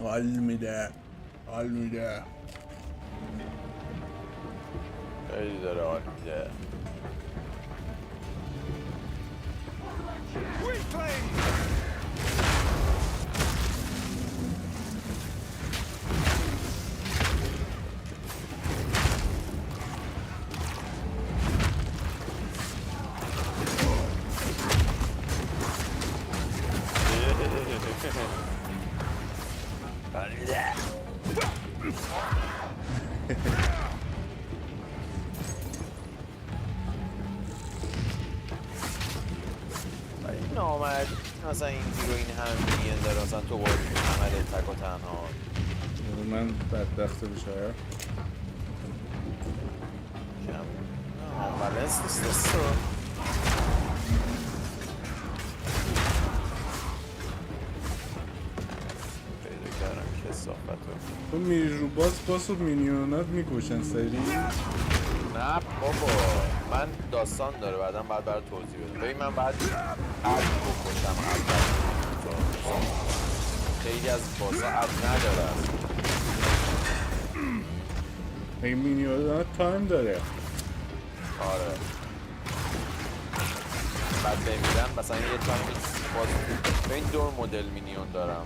حال میده حال میده خیلی داره حال میده. نامرد مثلا این هیروین همه مینین داره مثلا تو باید عمل تک و تنها من بدبخت بشه کم بلنس نیست دستو پیدا کردم که صحبت تو میری رو باس و مینیونات میکشن سریع. نه بابا من داستان داره بعدا بعد برای توضیح بدم. ببین من بعد عد بکشم خیلی از بازا عد نداره این مینیونات تایم داره. آره بعد بمیرن مثلا یه تایم باز ببین دو مدل مینیون دارم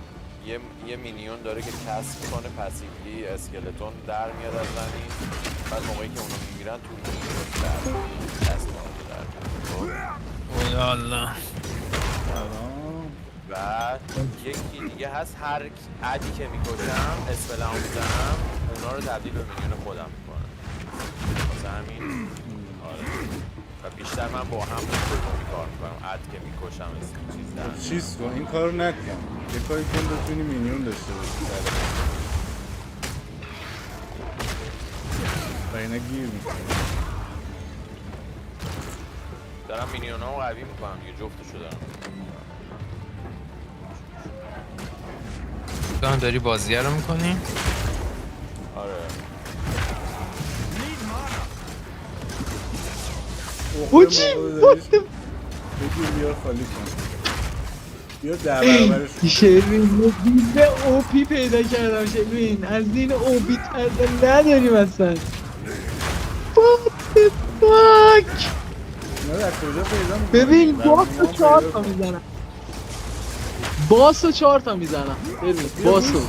یه مینیون داره که کسب میکنه پسیولی اسکلتون در میاد از زمین بعد موقعی که اونا میمیرن تو مینیون در کسب میکنه الله بعد یکی دیگه هست هر عدی که میکشم اسفلمو میزنم اونا رو تبدیل به مینیون خودم میکنم واسه همین آره و بیشتر من با هم دومی کار میکنم عد که میکشم چیز در چیز کن این کارو نکن یه کاری کن بتونی مینیون داشته باشی و اینا گیر میکنی دارم مینیون ها رو قوی میکنم دیگه جفتشو دارم تو هم داری بازیه رو میکنی؟ آره اوچی بگیر بیار خالی کن بیار 10 برابرش کن شروین دیده اوپی پیدا کردم شروین از این اوپی ترده نداریم اصلا What the fuck اینا رو از کجا پیدا میکنی؟ ببین باسو 4 تا میزنم باسو 4 تا میزنم ببین باسو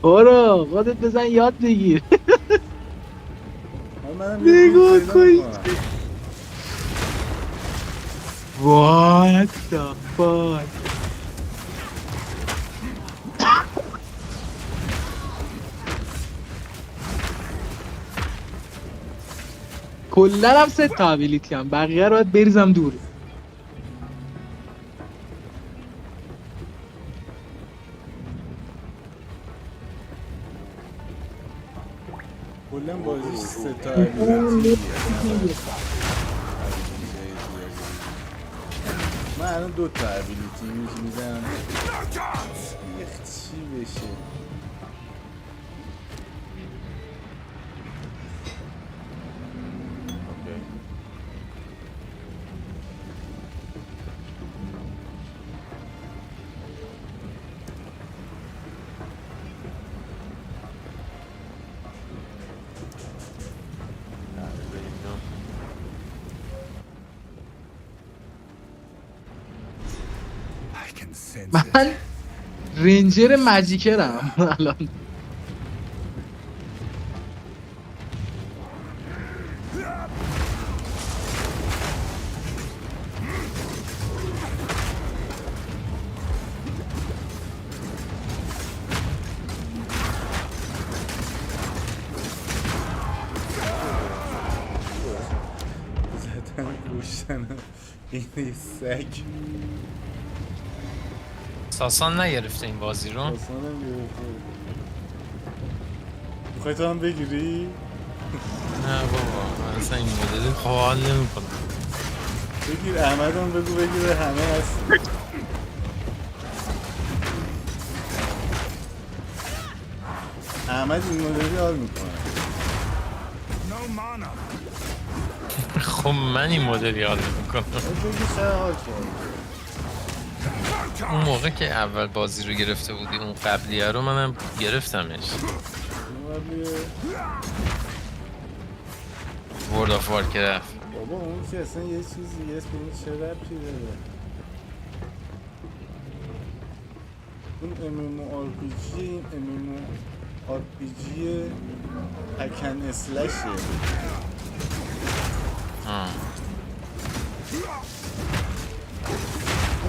برو خودت بزن یاد بگیر نگاه کنی What the fuck کلن هم 3 تا ابیلیتی هم بقیه رو باید بریزم دور کلن بازیش 3 تا ابیلیتیه من الان 2 تا ابیلیتی میزنم چی بشه من رنجر ماجیکرم الان کشتن این سگ ساسان نگرفته این بازی رو؟ ساسان هم گرفته میخوای تو هم بگیری؟ نه بابا من اصلا این مدلی حال نمی کنم بگیر احمد هم بگو بگیره همه هست احمد این مدلی حال میکنه خب من این مدلی حال نمی کنم بگی چه حال کرد اون موقع که اول بازی رو گرفته بودی اون قبلیه رو منم گرفتمش. World of Warcraft. بابا اون که اصلا یه چیزی اسم این چه ربطی داره؟ اون MMORPG این MMORPG هکن اسلشه.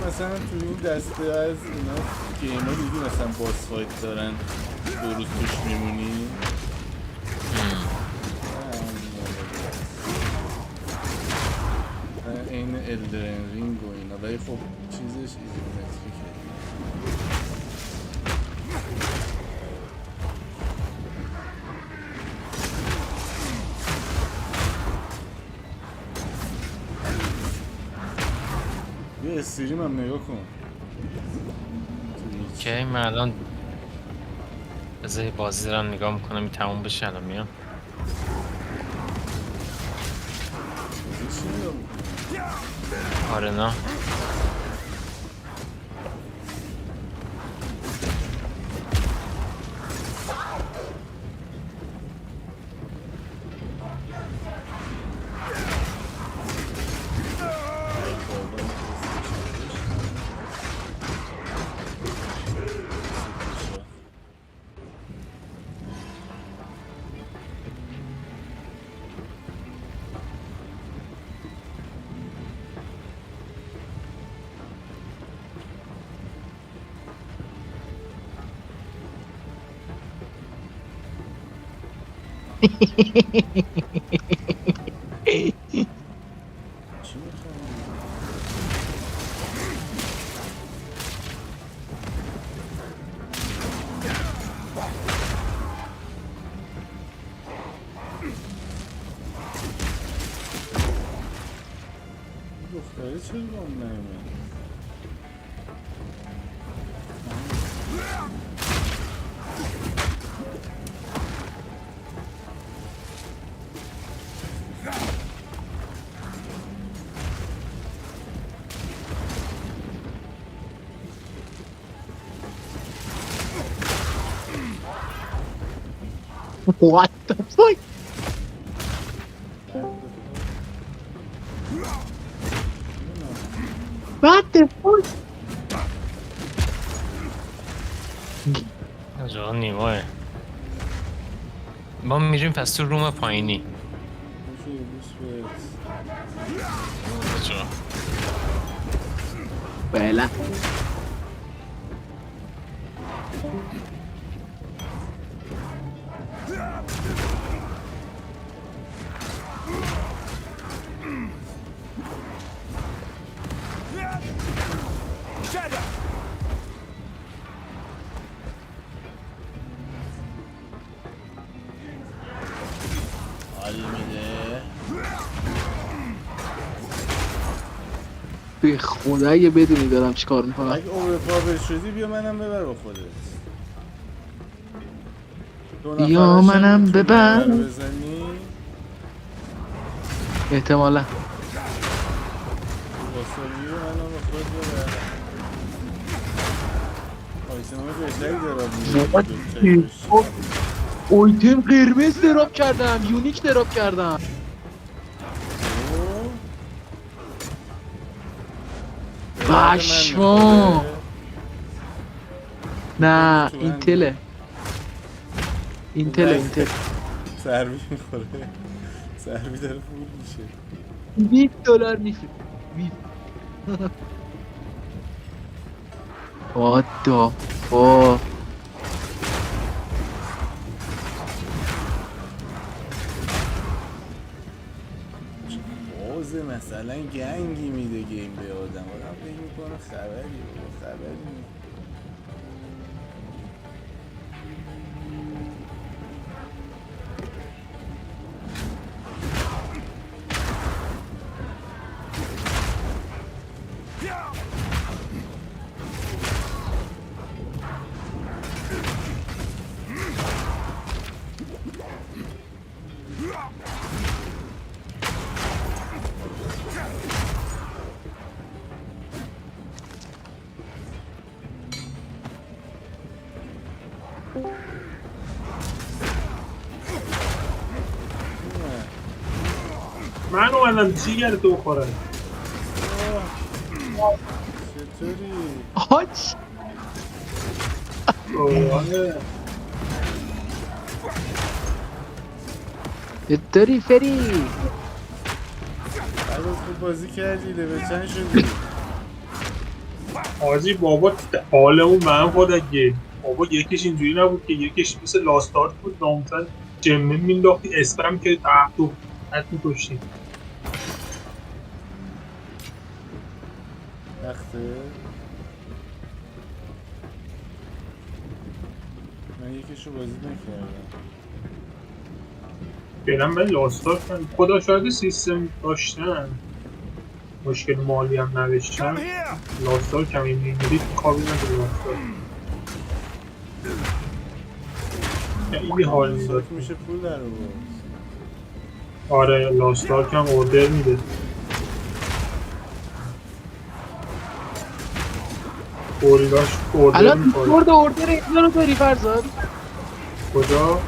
مثلا تو این دسته از اینا گیما دیدی مثلا باس فایت دارن 2 روز توش میمونی. این الدرن رینگ و اینا ولی خب چیزش ایزومتریکه. یه استریم هم نگاه کن. اوکی من الان بذاری بازی دارم نگاه میکنم این تموم بشه الان میام. آره نه دختره چرا با هم نمیاد؟ What the fuck? What the fuck? آجا نیماه ما میریم پس تو روم پایینی. آجا بله حال میده. به خدا اگه بدونی دارم چیکار میکنم. اگه اوورپاور شدی بیا منم ببر با خودت. یا منم ببر. بزنی احتمالا واسه رو منم با خودت ببر. آیتمای بهتری دارم. اویتم قرمز دراپ کردم یونیک دراپ کردم. باشو نه اینتله اینتل سروی میخوره. سروی داره فول میشه. $20 میشه. What the fuck? بازه مثلا گنگی میده گیم به آدم فکر میکنه خبری من اومدم جیگر تو بخورم. چطوری؟ آچ اوه. چطوری فری؟ بعد خوب بازی کردی لول چند شدی؟ حاجی بابا حالمون به هم خورد اگه بابا یکیش اینجوری نبود که یکیش مثل لاستارت بود ناموسن جمعه مینداختی اسپم که تو حد میکشتی. وقته؟ من یکیشو بازی نکردم. فعلا به لاستارت من خدا شاید سیستم داشتن مشکل مالی هم نداشتن لاستارت کمی میمیدید کابی نده لاستارت خیلی حال میداد. لاستارت میشه پول در آورد. آره لاستارت هم اوردر میده. اورداش اوردر الان میکنه. دیسکورد اوردر اینجا رو داری فرزاد؟ کجا؟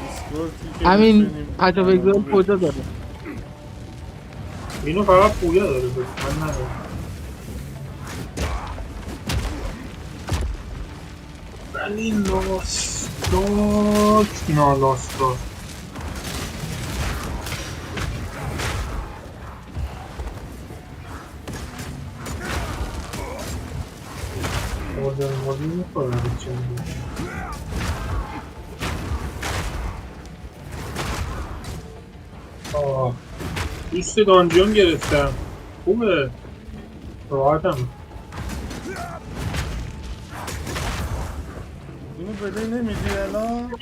دیسکوردی که همین می‌تونیم پجا بگذار کجا داره؟ اینو فقط پویا داره من ندارم. ولی لاستارت نه لاستارت اوردر مالی میکنه چند دوست دانجون گرفتم خوبه راحتم. اینو بده نمیدی الان؟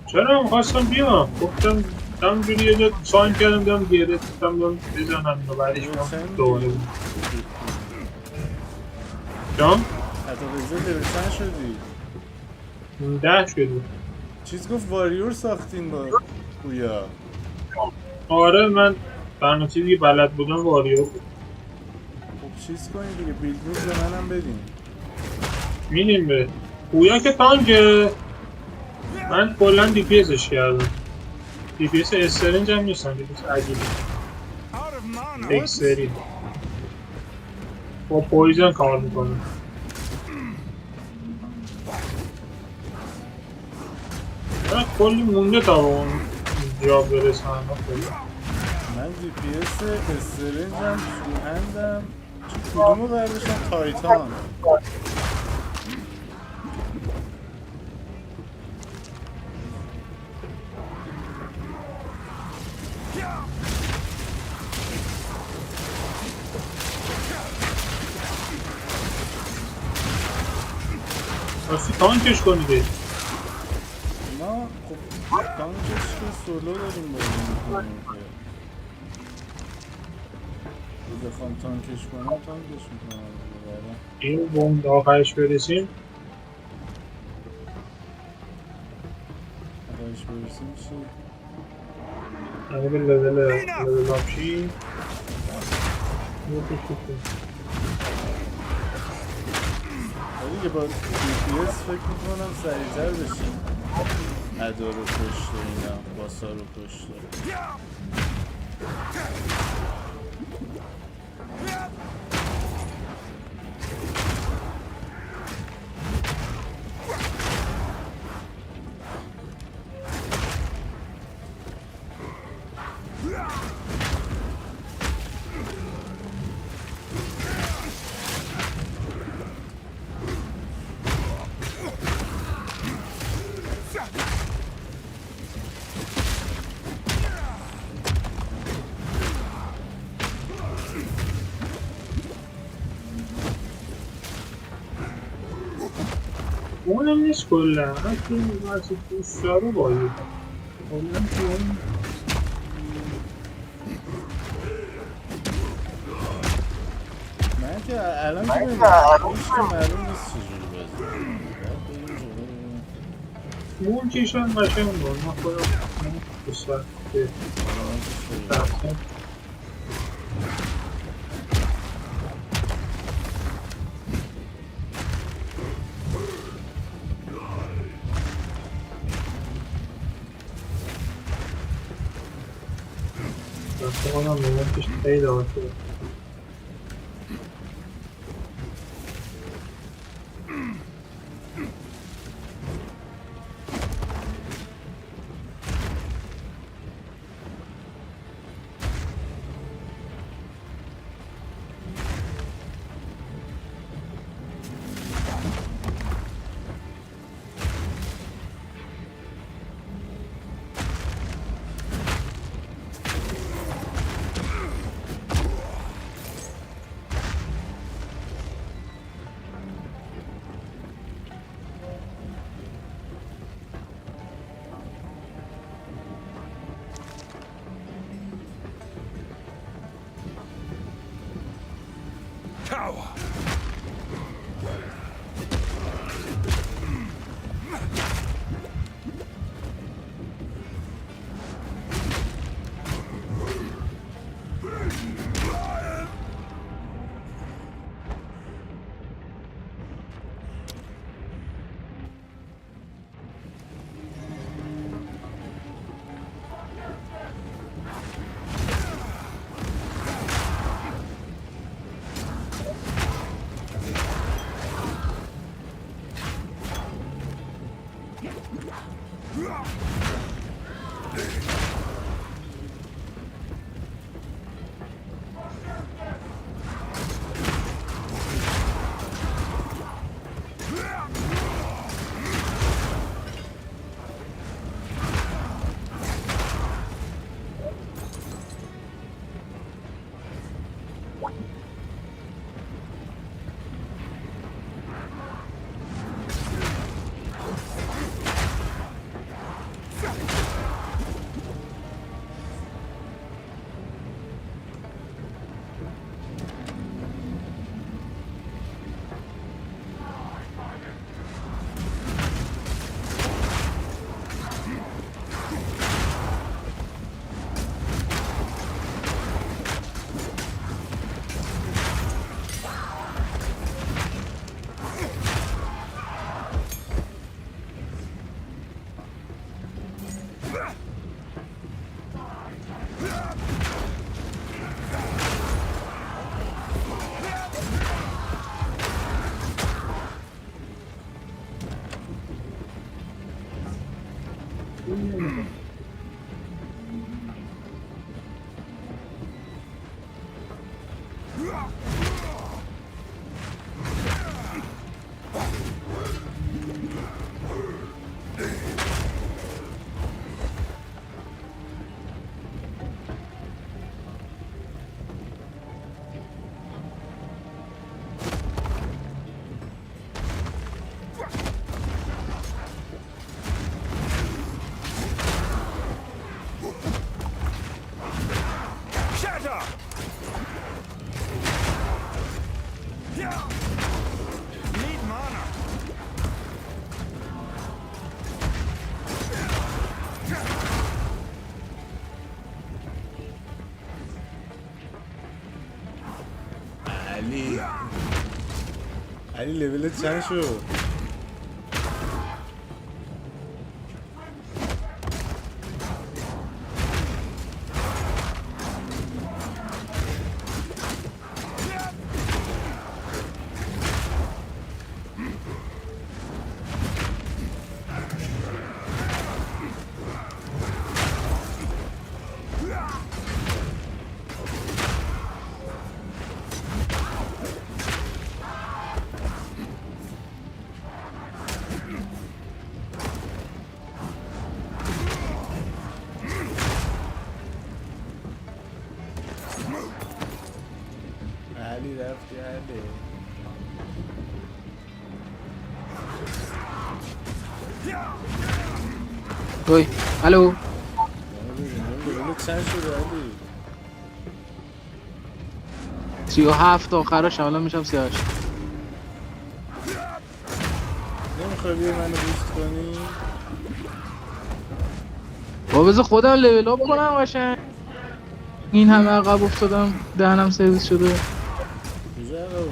چرا خواستم بیام گفتم همونجوری یه جا ساین کردم دیدم گرفتم دارم بزنم و بعدش بیام دوباره بود جام؟ حتی بگذار لول چند شدی؟ 10 شدی. چیز گفت واریور ساختین با پویا. آره من تنها چیزی که بلد بودم واریو بود. خب چیز کنید دیگه بیلد میز به منم بدین. میدیم به پویا که تانکه من کلا دی پی اسش کردم. دی پی اس استرنج هم نیستم دی پی اس عجیبی اکسری با پویزن کار میکنه. من کلی مونده تا به اون جا برسم. من دی پی اس استرنجم توهندم کدومو برداشتم تایتان. راستی تانکش کنیده. نه خب تانکش که سولو داریم بازی میکنیم که بخوام تانکش کنم تانکش میکنم ببرم. این بوم آخرش برسیم آخرش برسیم چی؟ یعنی به لول آپشی ولی که با دی پی اس فکر میکنم سریعتر بشیم ادا رو کشته اینا باسا رو کشته. اونم نیست کلا حتی واسه دوست داره بازی کلا که اون من که الان که هیچ که معلوم نیست چجوری بازی. اون چیشان قشنگ بود من خودم دوست دارم که بکنم مومنتش خیلی آسه. علی لولت چند شد؟ علی رفتی علی اوی الو لولت چند شد علی؟ 37 آخرش حالا میشم 38. نمیخوای بیای منو بوست کنی؟ با بذار خودم لول ها بکنم قشنگ. این همه عقب افتادم دهنم سرویس شده. کجا عقب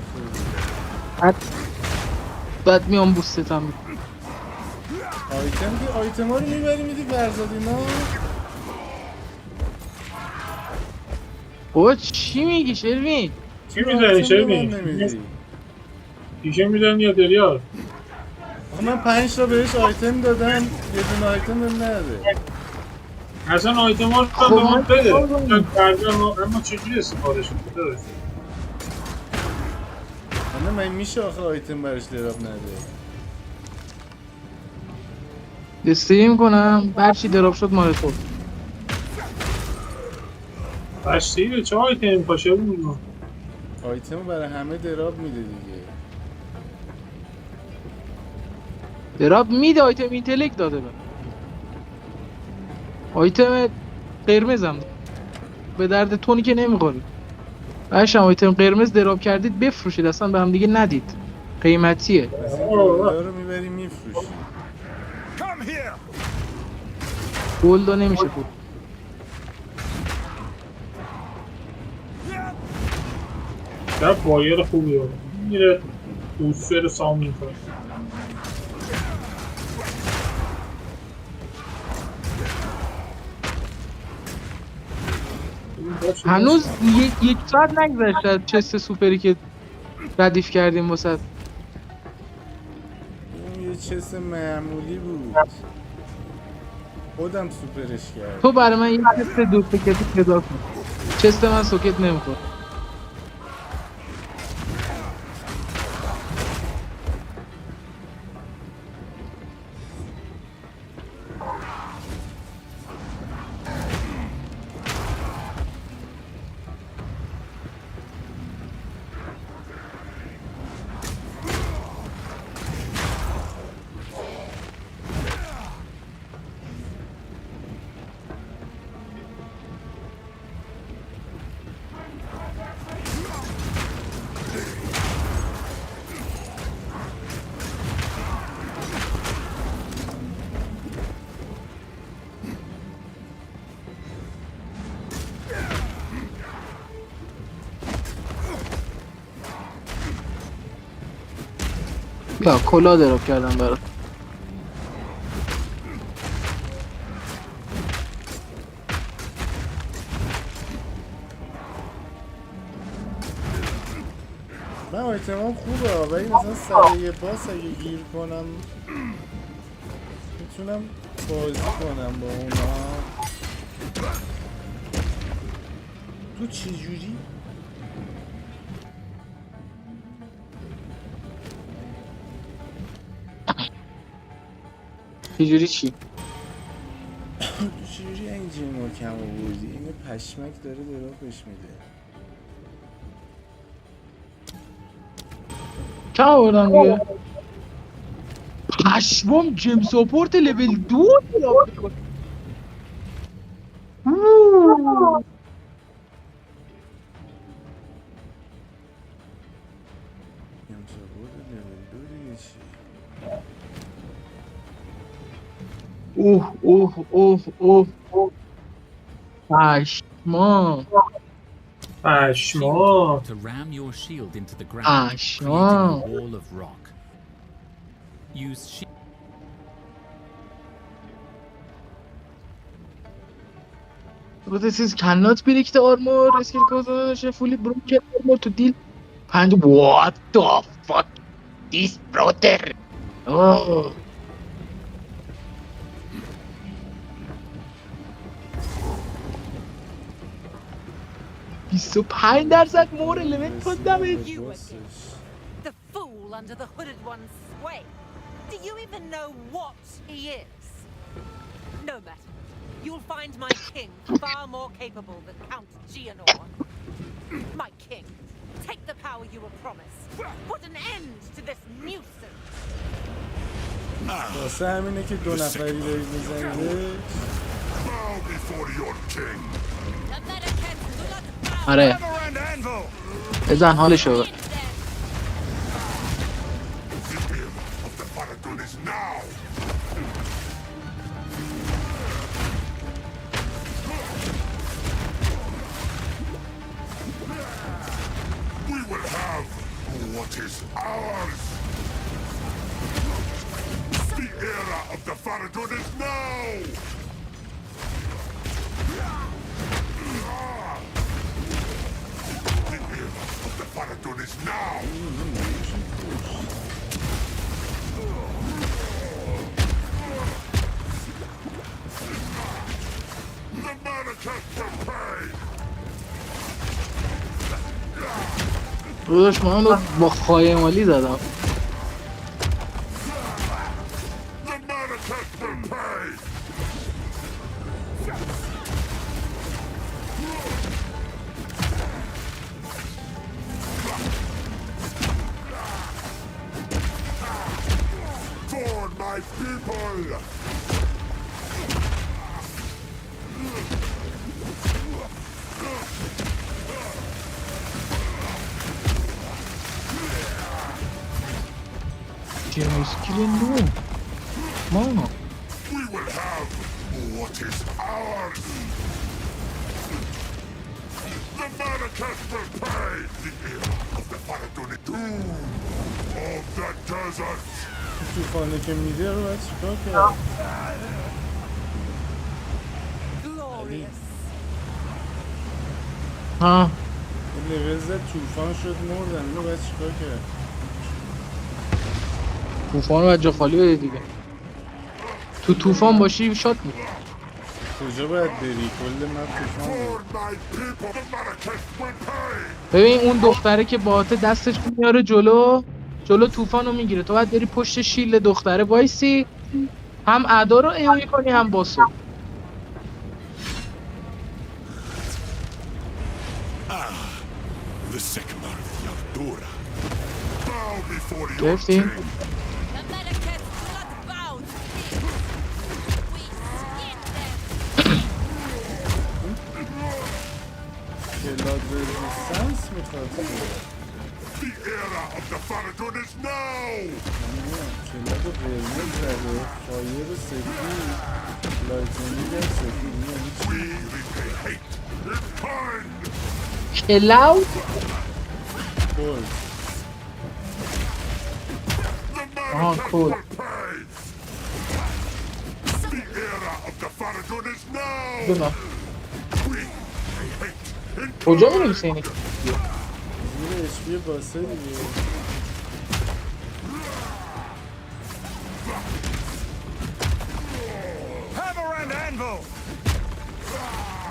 افتادی؟ بعد میام بوستتم میکنم. آیتم که آیتم ها رو میبری میدی برزاد اینا؟ بابا چی میگی شروین؟ چی میزنی شروین؟ نمیدی. پیشه میزنی یا دریار؟ آخه من 5 تا بهش آیتم دادم یه دونه آیتم بهم نده. اصلا آیتم ها رو خب به ما من بده. چیکار کنم؟ اما چجوری استفادهش کنیم داداش؟ من میشه آخه آیتم براش دراب نده. استریم کنم برچی دراپ شد مال تو. بشتیره چه آیتم پاشه بود؟ آیتم برای همه دراب میده دیگه. دراپ میده آیتم اینتلکت داده به آیتم قرمزم به درد تونی که نمیخوره. باشم آیتم قرمز دراپ کردید بفروشید اصلا به هم دیگه ندید قیمتیه. از این گلدا رو میبری میفروشی. گلدا نمیشه بود. در بایر خوبی رو میره دوسته رو سام میکنه. هنوز یک ساعت نگذشته از چست سوپری که ردیف کردیم واسه. این یه چیز معمولی بود. خودم سوپرش کردم. تو برای من یک چست دو سوکتی پیدا کن. چست من سوکت نمیخوره. یا کلا دراپ کردم برات. من آیتمام خوبه ولی مثلا سر یه باس اگه گیر کنم میتونم بازی کنم با اونا. تو چی جوری؟ چجوری چی؟ تو چجوری انجین رو کم آوردی؟ اینه پشمک داره درابش میده. چه آوردم دیگه؟ پشمام جیم ساپورت لول 2 دراپ میکنه. امسا بود لول 2 دیگه چی؟ اوه اوه اوه اوه اوه پشمام پشما To ram your shield into the ground, creating پشمام a wall of rock. Use shield. This is cannot be the armor skill cost fully broken armor to deal and what the fuck this brother. Oh 25% more elemental damage. You again. The fool under the hooded one's sway. Do you even know what he is? No matter. You'll find my king far more capable than Count Gianor. My king, take the power you were promised. Put an end to this nuisance. واسه همینه که دو نفری دارید میزنیده. Bow before your king. The Americans do not bow. آره Hammer and anvil. بزن حالشو. End them. The beam of the Paradon is now. We will have what is ours. The era of the Faradun is now! of the Faradonis now! The Manacast will pay! داداش من اونو با خایمالی زدم. The Manacast will pay! For my people! چرا اسکیل نو مانا We will have what is ours! The Manacast will pay! The era of the Faradonis doom of the desert! طوفانی که میده رو باید چیکار کرد؟ Glorious. ها این لول زد طوفان شد مردن اینو باید چیکار کرد؟ طوفان رو از جا خالی بده دیگه. تو طوفان باشی شات میکنی. کجا باید بری؟ کل من طوفان بود. For my people, the Manacast will pay! ببین اون دختره که باته دستش میاره جلو طوفان رو میگیره. تو باید بری پشت شیل دختره وایسی، هم ادا رو ایوی کنی هم باسو. The Sycamore of Yardora. Bow before your گرفتی؟ king! The Manacast blood-bound things. We skin them. کلاد رزیستنس میخواد The era of the Faradonis now! کلاد قرمز زده فایر سفید لایتنینگ هم سفید یعنی چی؟ We repay hate in kind! کلاود کل The آها Manacast کول. will pay! The era of the Faradonis now! بنا We repay hate in کجا می‌نویسه اینه؟ زیر اشپی باسه دیگه Hammer and anvil!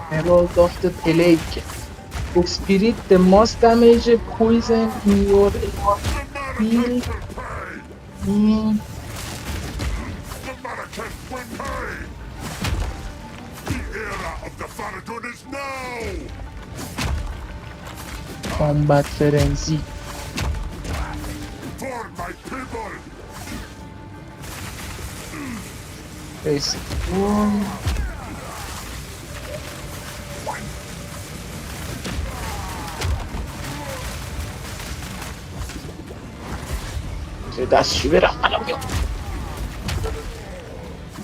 Herald of the Plague. Spirit the most damage poison in your field. Mm, The Manacast will pay! The era of the Faradonis now! combat frenzy. For my people! Basic one. دستشی برم الان میام.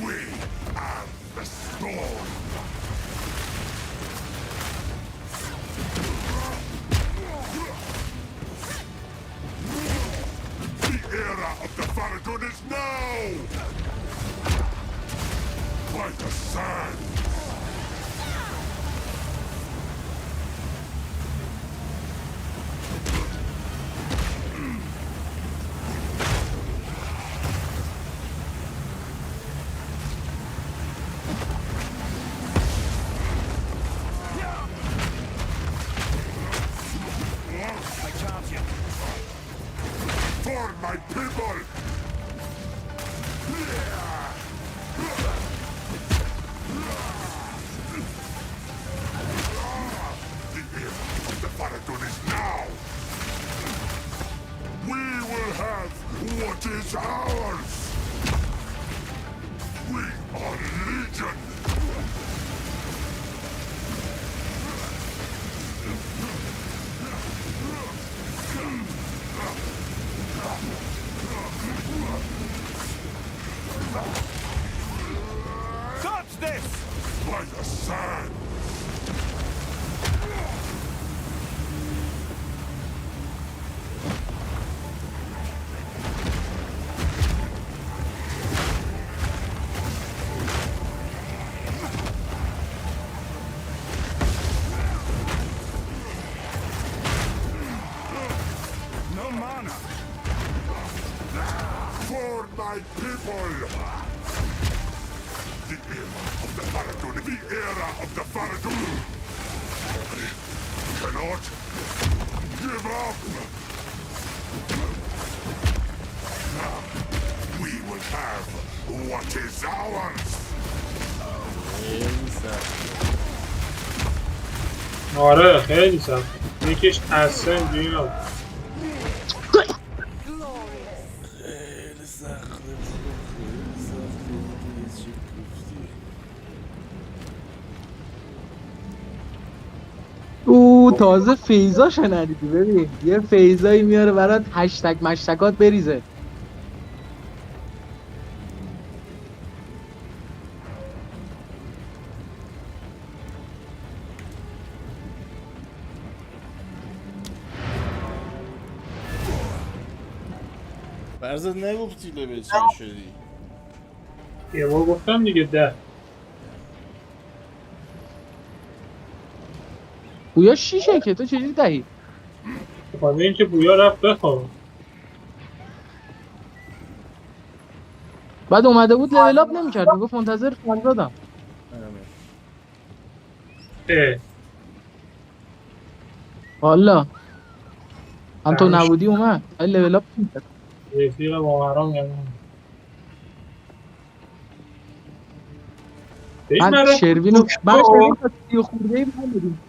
We are the storm! The era of the Faradonis now! Like the sand! For my people! The era of the Faradonis now! We will have what is ours! We are Legion! Touch this! Like the sand! my people! The era of the Faradun! The era of the Faradun! Cannot give up! We will have what is ours! خیلی سخت. آره خیلی سخت. یکیش اصلا اینجوری نبود. خیلی سخته خیلی سخته دیگه چی گفتی. تازه فیزا شنیدی ببین یه فیزایی میاره برات هشتگ مشتگات بریزه. فرزاد نگفتی لبه چند شدی؟ یه بار گفتم دیگه 10. بویا 6 که تو چجوری 10؟ بخاطر اینکه بویا رفت بخواب. بعد اومده بود لول اپ نمیکرد میگفت منتظر فرزادم. اه والا هم تو نبودی اومد ولی لول اپ نمیکرد. رفیق باورام یعنی من شروینو من شروین تا 30 خورده ای بودیم.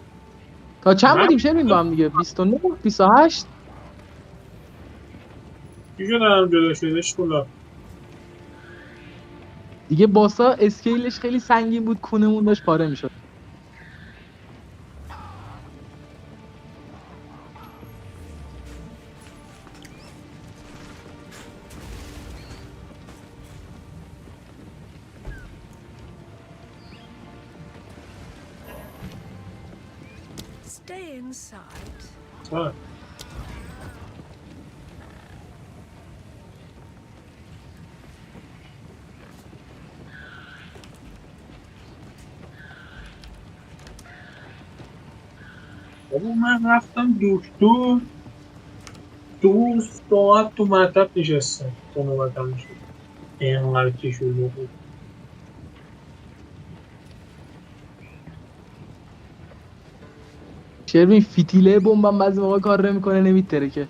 تا چند بودیم شروین با هم دیگه 29 28 چی شده هم جدا شدش کلا دیگه باسا اسکیلش خیلی سنگین بود کونمون داشت پاره میشد. Stay inside. بابا من رفتم دکتر 2 ساعت تو مطب نشستم تو نوبتم شد اینقدر که شده بود. شروین فیتیله بمبم بعضی موقع کار نمیکنه نمیتره که.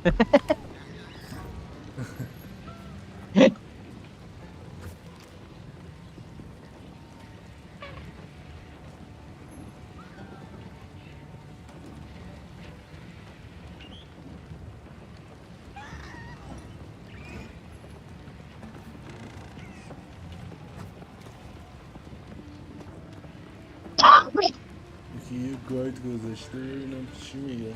یکی یه گاید گذاشته ببینم چی میگه.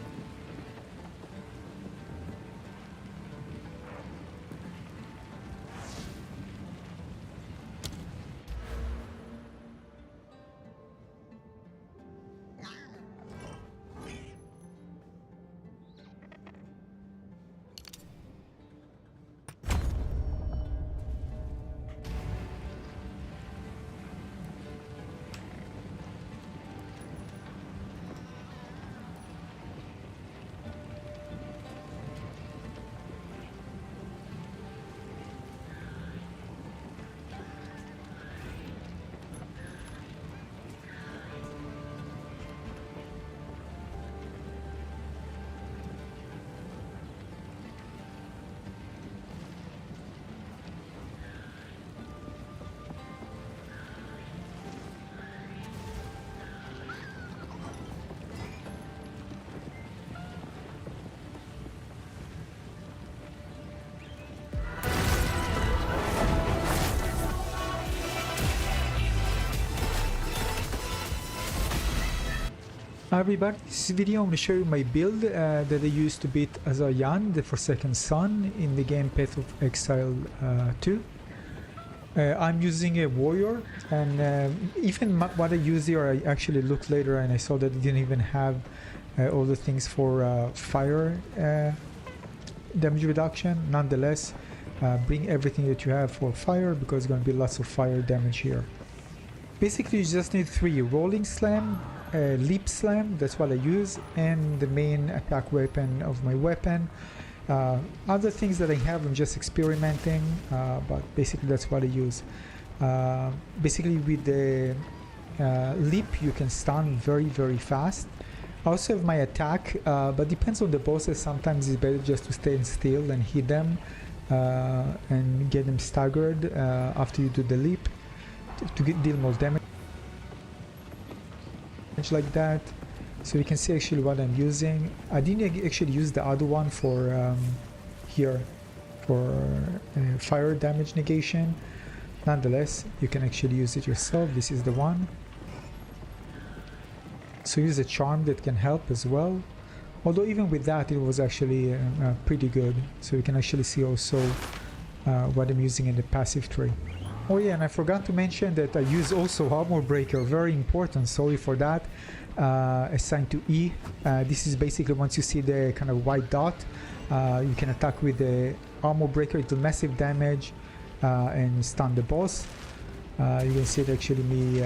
Hi everybody, this video I'm going to show you my build that I used to beat Azayan, the Forsaken Sun, in the game Path of Exile 2. I'm using a warrior, and even what I use here, I actually looked later and I saw that it didn't even have all the things for fire damage reduction. Nonetheless, bring everything that you have for fire, because there's going to be lots of fire damage here. Basically, you just need 3: Rolling Slam, Leap Slam, that's what I use, and the main attack weapon of my weapon, Other things that I have, I'm just experimenting, but basically that's what I use. Basically with the leap you can stun very fast. I also have my attack, but depends on the bosses. Sometimes it's better just to stay still and hit them and get them staggered after you do the leap to deal more damage like that. So you can see actually what I'm using. I didn't actually use the other one for here for fire damage negation. Nonetheless, you can actually use it yourself. This is the one. So use a charm that can help as well. Although even with that, it was actually pretty good. So you can actually see also what I'm using in the passive tree. Oh yeah, and I forgot to mention that I use also Armor Breaker. Very important. Sorry for that. Assigned to E. This is basically once you see the kind of white dot, you can attack with the Armor Breaker. It does massive damage and stun the boss. You can see it actually me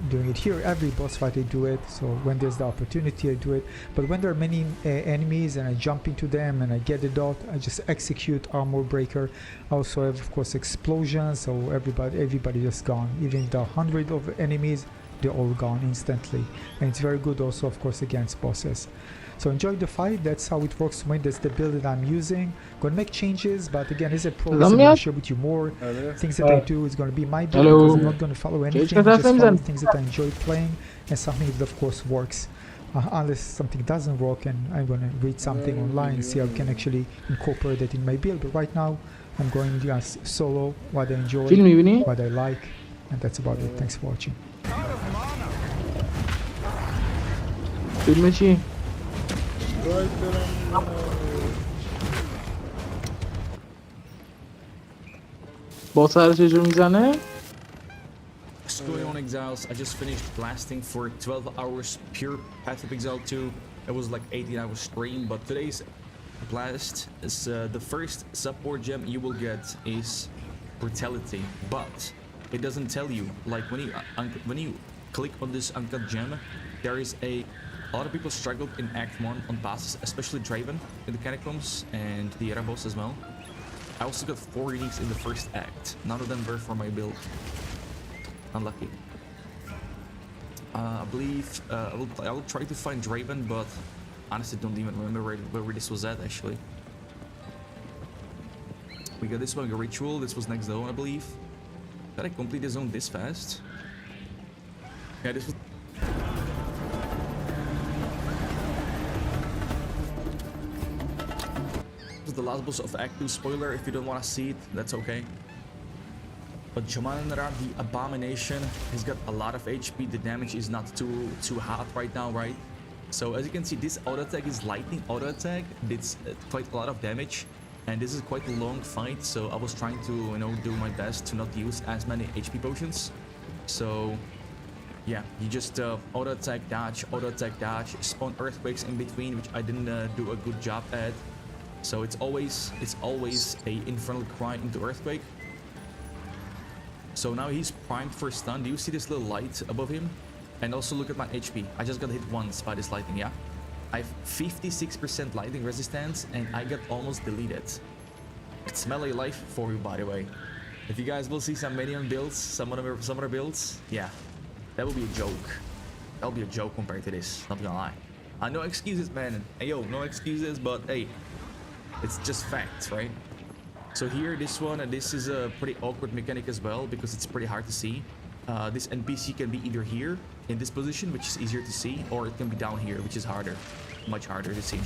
doing it here. Every boss fight I do it, so when there's the opportunity I do it. But when there are many enemies and I jump into them and I get the dot, I just execute Armor Breaker. I also have of course explosions, so everybody just gone. Even if there are 100 of enemies, they're all gone instantly. And it's very good also of course against bosses. So enjoy the fight. That's how it works for me. That's the build that I'm using. Gonna make changes, but again, as a pro, I'm gonna share with you more things that I do. It's gonna be my build because I'm not gonna follow anything. Just follow things that I enjoy playing and something that of course works. Unless something doesn't work, and I'm gonna read something online and see how I can actually incorporate it in my build. But right now, I'm going just solo, what I enjoy, what I like, and that's about it. Thanks for watching. فیلم چی؟ با سر چجور میزنه؟ What's going on, Exiles? I just finished blasting for 12 hours pure Path of Exile 2. It was like 18-hour stream, but today's blast is the first support gem you will get is brutality, but it doesn't tell you, like when you click on this uncut gem, there is a lot of people struggled in Act 1 on bosses, especially Draven in the Catacombs and the other boss as well. I also got 4 uniques in the first act. None of them were for my build. Unlucky. I believe I will try to find Draven, but honestly don't even remember where this was at actually. We got this one, a ritual. This was next zone, I believe. Did I complete the zone this fast? Yeah, this was. The last boss of Act 2. Spoiler, if you don't want to see it, that's okay. But Jamanara, the Abomination, has got a lot of HP. The damage is not too hot right now, right? So as you can see, this auto attack is lightning auto attack. It's quite a lot of damage, and this is quite a long fight. So I was trying to, you know, do my best to not use as many HP potions. So yeah, you just auto attack dodge, spawn earthquakes in between, which I didn't do a good job at. So it's always a infernal cry into earthquake. So now he's primed for stun. Do you see this little light above him? And also look at my HP. I just got hit once by this lightning, yeah? I have 56% lightning resistance and I got almost deleted. It's melee life for you, by the way. If you guys will see some minion builds, some other builds, yeah, that will be a joke. That'll be a joke compared to this, not gonna lie. No excuses, man. Hey, yo, no excuses, but hey, it's just facts, right? So here, this one, and this is a pretty awkward mechanic as well because it's pretty hard to see. This NPC can be either here in this position, which is easier to see, or it can be down here, which is harder, much harder to see.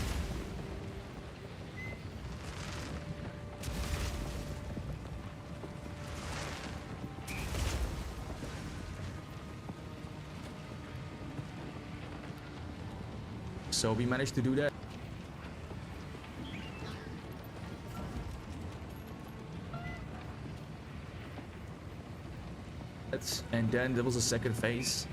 So we managed to do that. And then there was a second phase,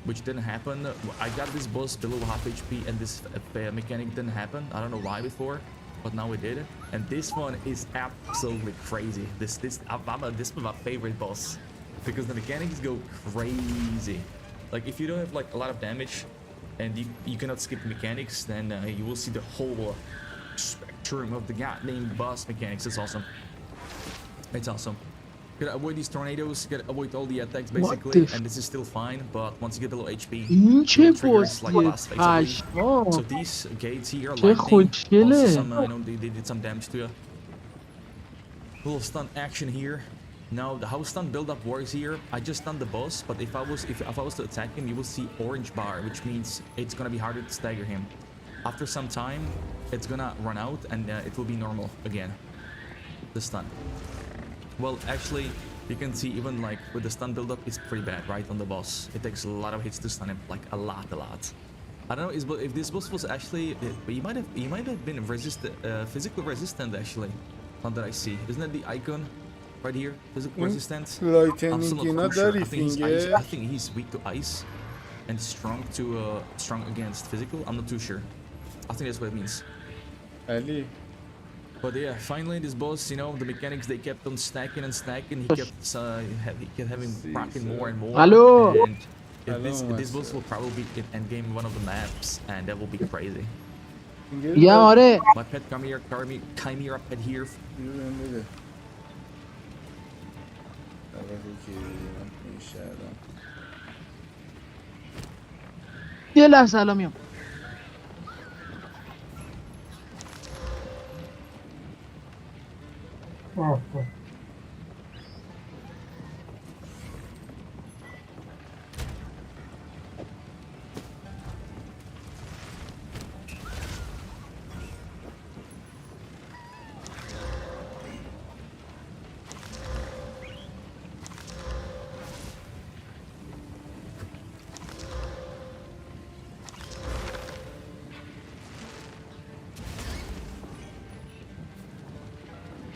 which didn't happen. I got this boss below half HP, and this mechanic didn't happen. I don't know why before, but now it did. And this one is absolutely crazy. This is my favorite boss because the mechanics go crazy. Like if you don't have like a lot of damage and you cannot skip mechanics, then you will see the whole to remove the goddamn boss mechanics. It's awesome. It's awesome. Gotta avoid these tornadoes, gotta avoid all the attacks basically, and this is still fine, but once you get a low HP, این it چه will trigger its like بازیه last phase, I believe. پشمام. So these gates here, چه lightning, also خوشگله. some, I know they did some damage to you. Little stun action here. Now the how stun build-up works here, I just stunned the boss, but if I was to attack him, you will see orange bar, which means it's gonna be harder to stagger him. After some time, it's gonna run out and it will be normal again. The stun. Well, actually, you can see even like with the stun build-up, it's pretty bad, right, on the boss. It takes a lot of hits to stun him, like a lot. I don't know if this boss was actually, he might have been physical resistant actually. Not that I see. Isn't that the icon right here? Physical resistance. لایتنینگ اینا داری فینگر؟ I think he's weak to ice and strong against physical. I'm not too sure. I think that's what it means. علی But yeah, finally this boss, you know, the mechanics, they kept on stacking and stacking. He kept having cracking more and more. Hello. And this boss will probably be in endgame one of the maps, and that will be crazy. یا آره. My pet chimera pet here. یه لحظه الان میام.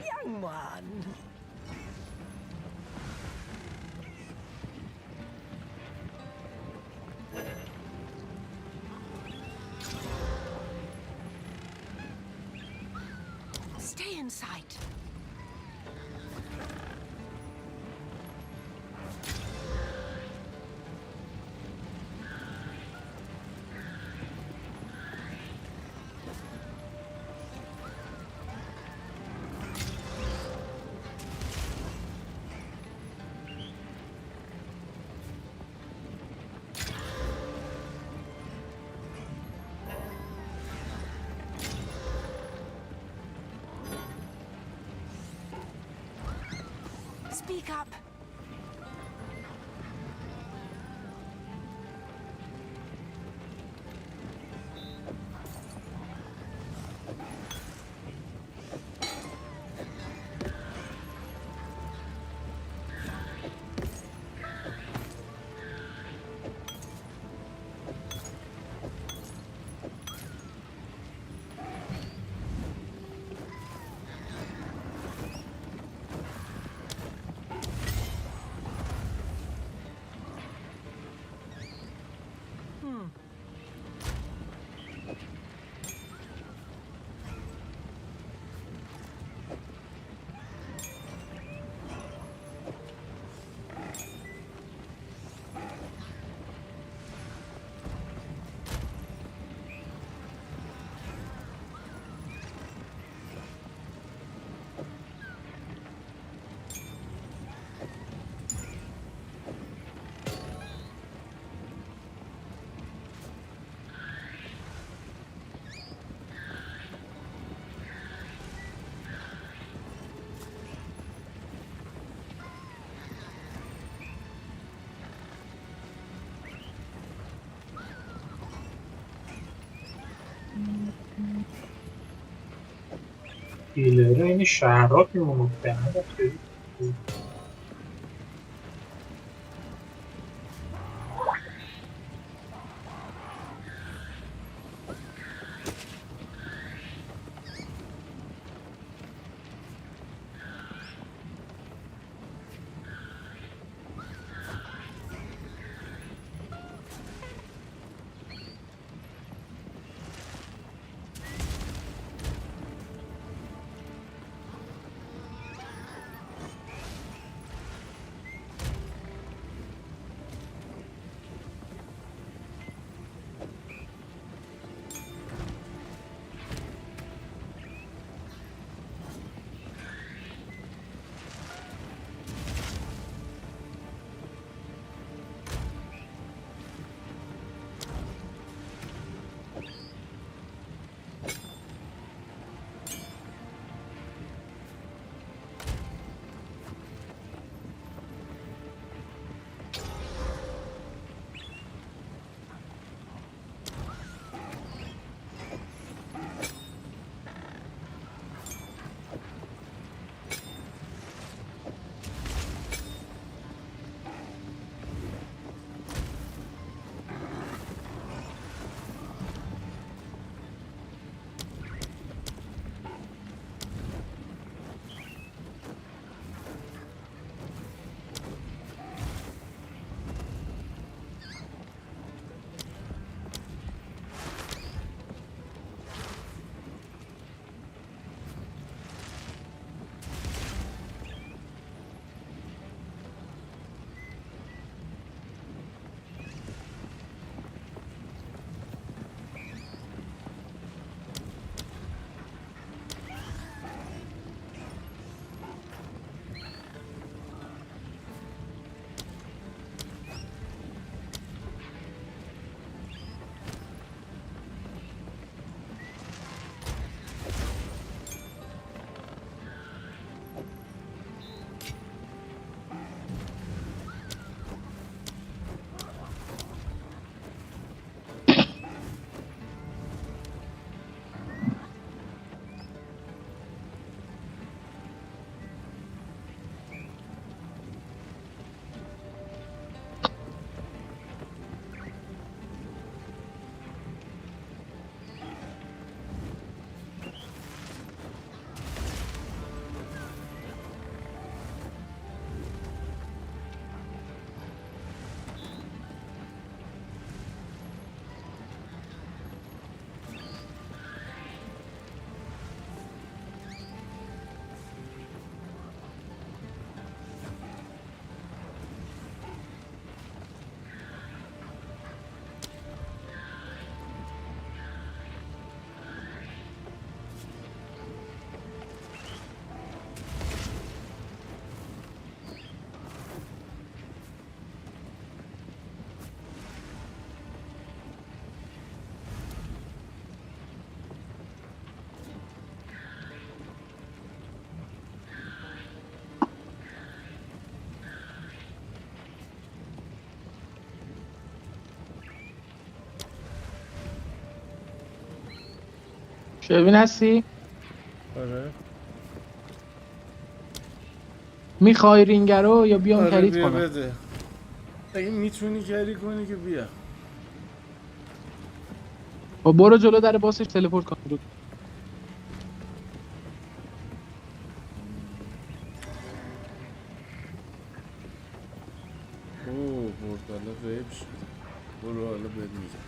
Young one. Stay in sight. Speak up. هیلره این شهرات میمونه خیلی شروین هستی؟ آره میخوای رینگر رو یا بیام آره کرید بیا کنم؟ بده اگه میتونی کری کنی که بیا با برو جلو در باسش تلپورت کن. اوه پورتالا غیب شد برو حالا بهت میگم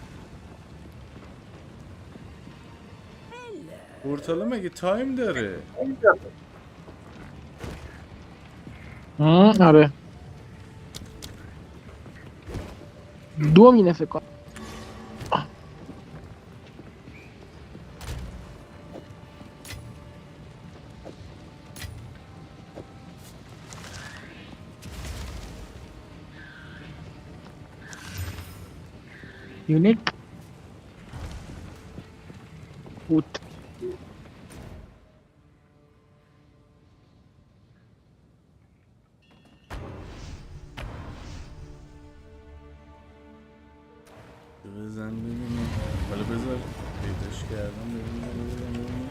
پورتالا مگه تایم داره آره 2 مینه فکر کنم. یونیک بود. بزن ببینیم حالا بذار پیداش کردم ببینیم چجوری میزنیم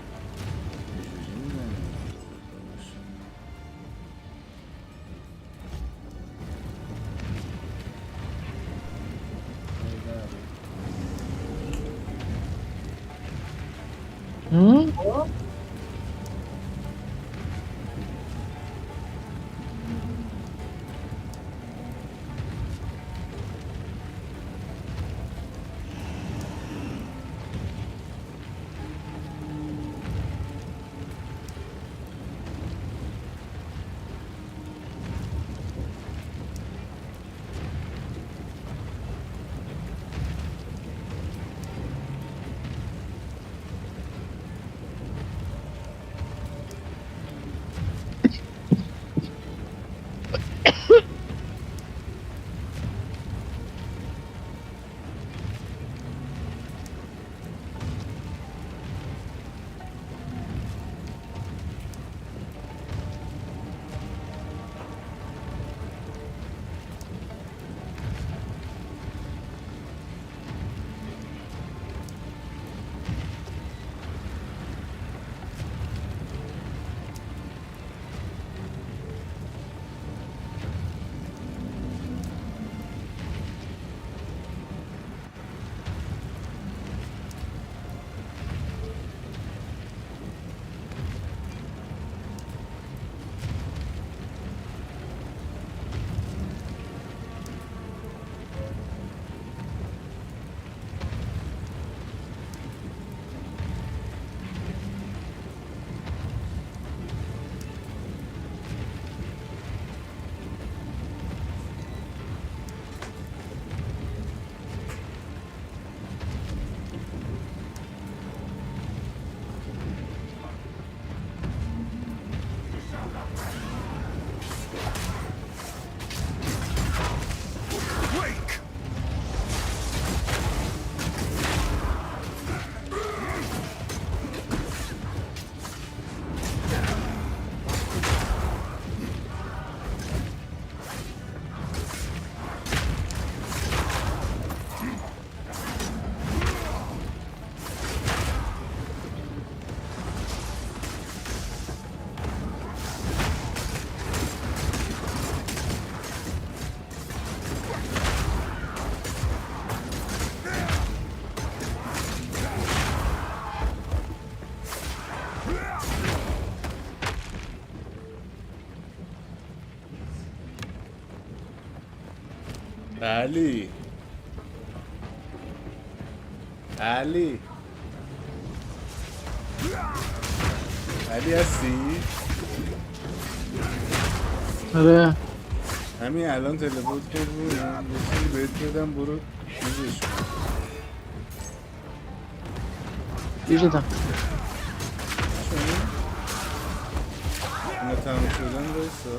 علی علی علی هستی؟ آره همین الان تلپورت کرد بودم یه چیزی بهت بدم برو چیزش کن دیجتم اینا تمام شدن بایستا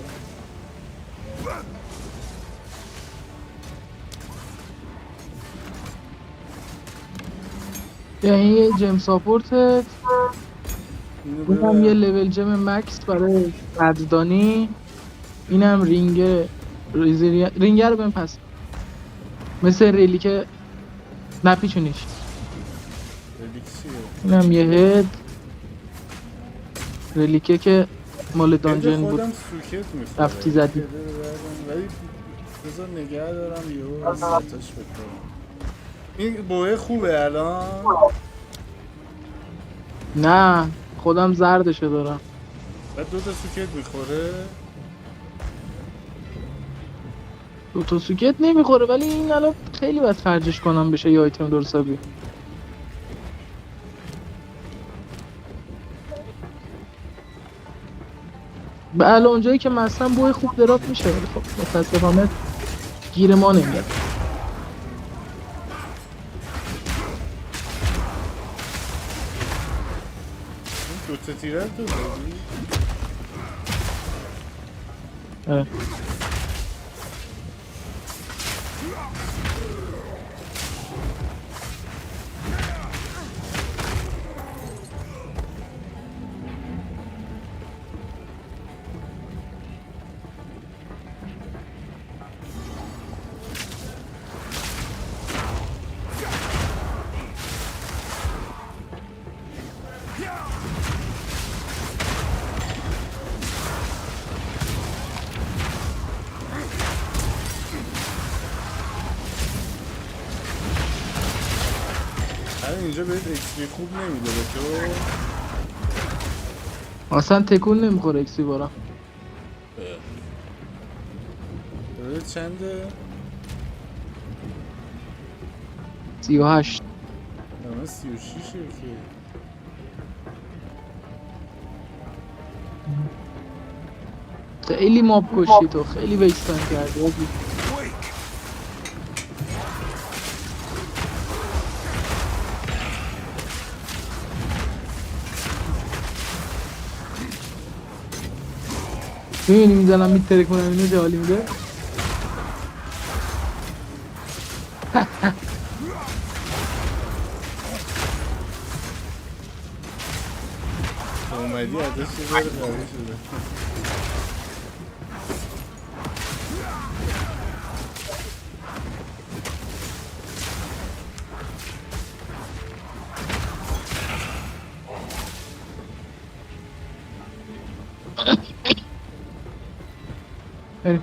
یعنی یه جم ساپورتت اینو اینم یه ببر لول جم مکس برای قدردانی اینم رینگر رو بهم پس مثل ریلی که نپیچونیش الیکسیه اینم یه هد رلیکه که مال هد دانجن بود خودم سوکت میخوره رفتی زدی. ولی بذار نگه دارم یهو استاتش بکنم. این بوه خوبه الان. نه خودم زردشو دارم. بعد 2 تا سوکت میخوره. 2 تا سوکت نمیخوره ولی این الان خیلی باید خرجش کنم بشه یه آیتم درستابی. به الان اونجایی که مثلا بوی خوب دراپ میشه ولی خب متاسفانه گیر ما نمیاد. این 2 تا تیره تو دادی؟ اه. اینجا بهت اکسپی خوب نمیده به تو. اصلا تکون نمیخوره اکسی بارم. چنده؟ 38. من 36 که خیلی ماب کشی تو، خیلی ویستان کردی. میبینی میزنم میترکونم اینو چه حالی میده. اومدی ازش یه ذره قوی شده. بریم.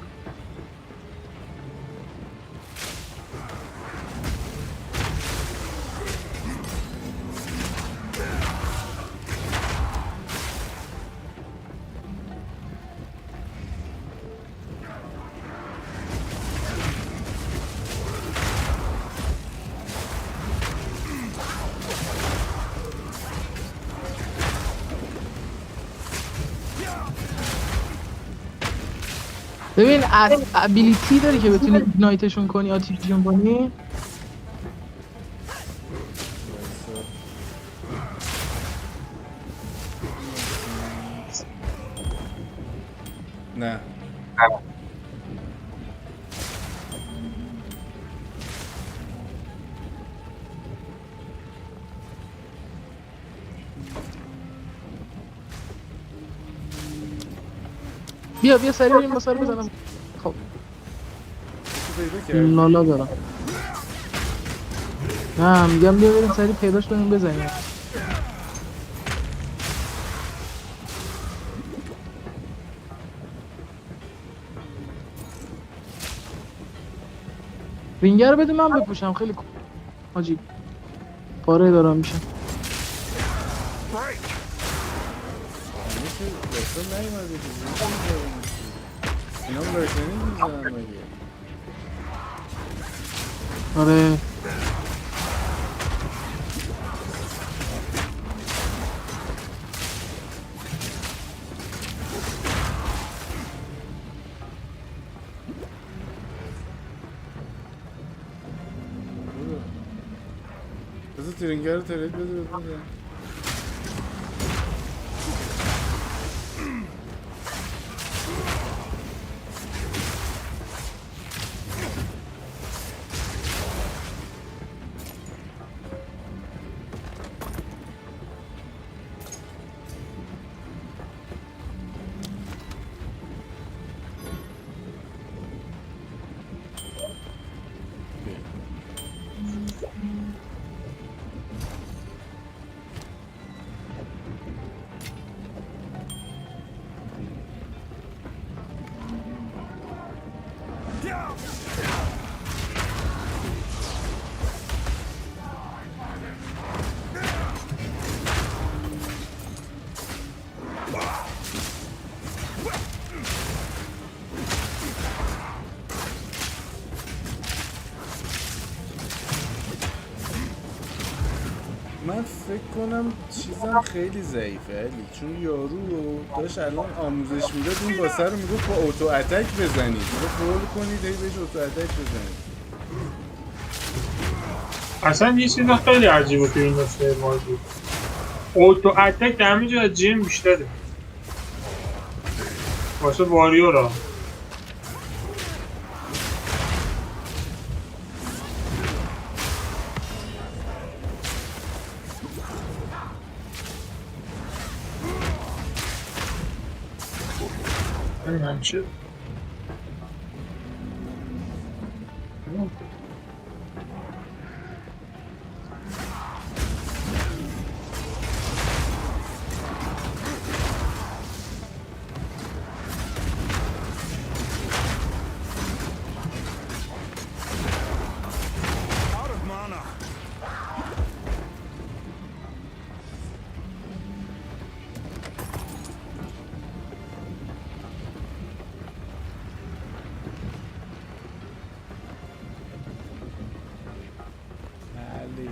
ببین ابیلیتی داری که بتونی ایگنایتشون کنی، آتیششون کنی. نه بیا سریع این مسار بزنم. خب لالا دارم. نه میگم بیا بریم سریع پیداش کنیم بزنیم. رینگر بده من بپوشم، خیلی عجیب پاره دارم میشم. اینا برشنی میزنن مگه؟ آره بذار ترینگر رو ترید بده بده. من فکر کنم چیزم خیلی ضعیفه علی، چون یارو داشت الان آموزش میداد این واسه رو میگفت با اوتو اتک بزنید، میگفت رول کنید هی بهش اوتو اتک بزنید. اصلا یه چیز خیلی عجیبه تو این نسخه بازی، اوتو اتک دمیج از جیم بیشتره واسه واریورا. نمیدونم چه Out of mana. علی